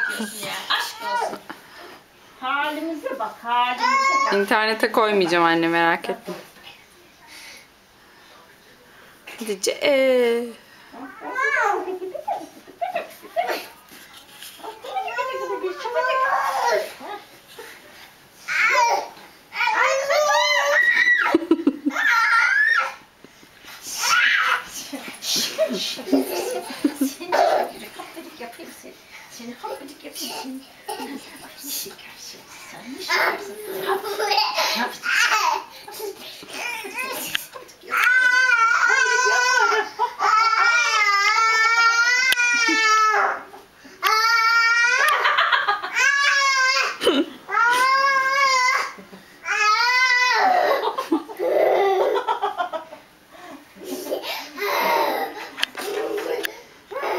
yapıyorsun ya? Aşk olsun. Halimize bak, halimize bak. İnternete koymayacağım anne, merak etme. Hadi Seni hapıcık yapayım. Ne şekersin sen, ne şekersin.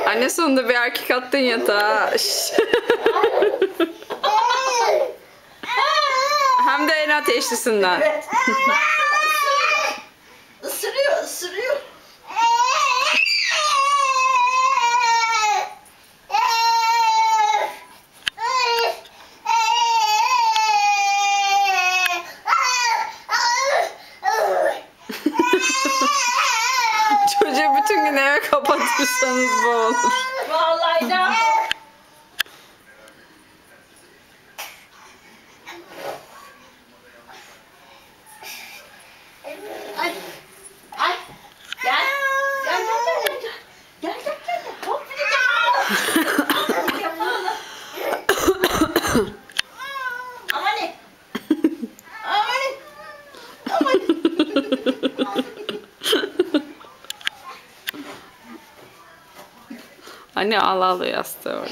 Anne, sonunda bir erkek attın yatağa. Hem de en ateşlisinden. Evet. Isırıyor, ısırıyor. Çocuğu bütün gün eve kapatırsanız bu olur. Vallahi da. Ay, ay, gel, gel, gel, gel, gel, gel, gel, hop bir de yapalım. Aman, aman, aman. Anne, al yastığı orada.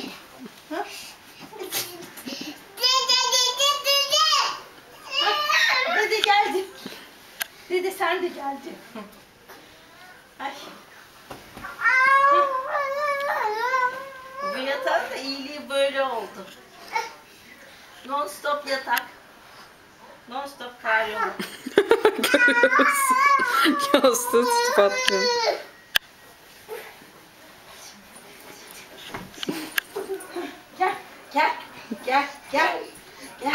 Dede geldi. Dede sen de geldin. Ay. Bu yatağın da iyiliği böyle oldu. Non stop yatak. Non stop karyola. Görüyorsun. Yastığı tutup atıyor. Gel, gel, gel, gel, gel.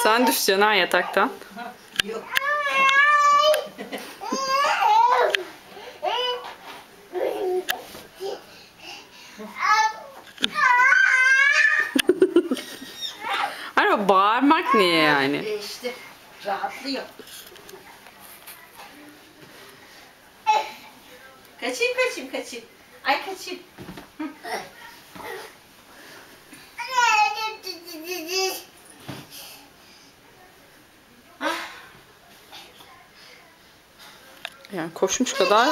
Sen düşeceksin ha yataktan. Yok. Hani bağırmak niye yani? İşte rahatlıyor. Kaçayım. Ay kaçayım. Yani koşmuş kadar.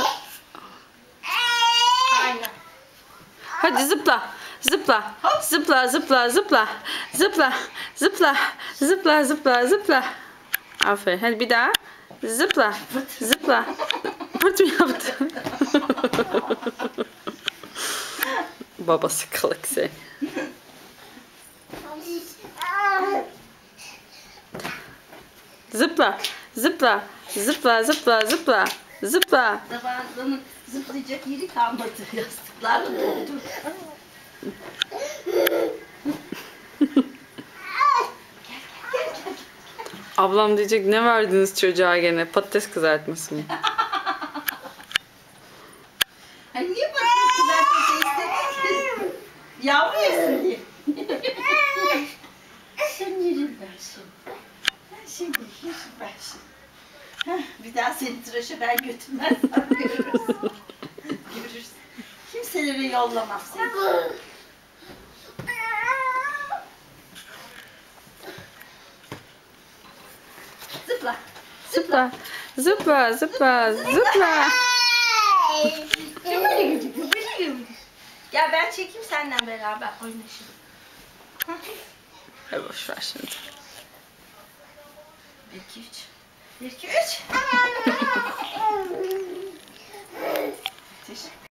Aynen. Hadi zıpla. Zıpla. Zıpla, zıpla, zıpla. Zıpla. Zıpla. Zıpla, zıpla, zıpla. Aferin. Hadi bir daha. Zıpla. Zıpla. Pırt mı yaptı? Babası kılık seni. Zıpla. Zıpla. Zıpla, zıpla, zıpla. Zıpla. Zavallanın zıplayacak yeri kalmadı. Yastıklarla doldu. Ablam diyecek, ne verdiniz çocuğa gene? Patates kızartması mı? Hani niye patates kızartması istedin? Yavru yesin diye. Sen yerin ben şimdi. Ben şimdi yerim ben şimdi. Bir daha seni tıraşa ben götürmezsem görürüz. Görürüz. Kimselere yollamam seni. Zıpla. Zıpla. Zıpla, zıpla, zıpla. Böyle gidiyor, böyle gidiyor. Gel ben çekeyim seninle beraber oynaşalım. Hadi boş ver şimdi. 1, 2, 3. 1, 2, 3. Teşekkür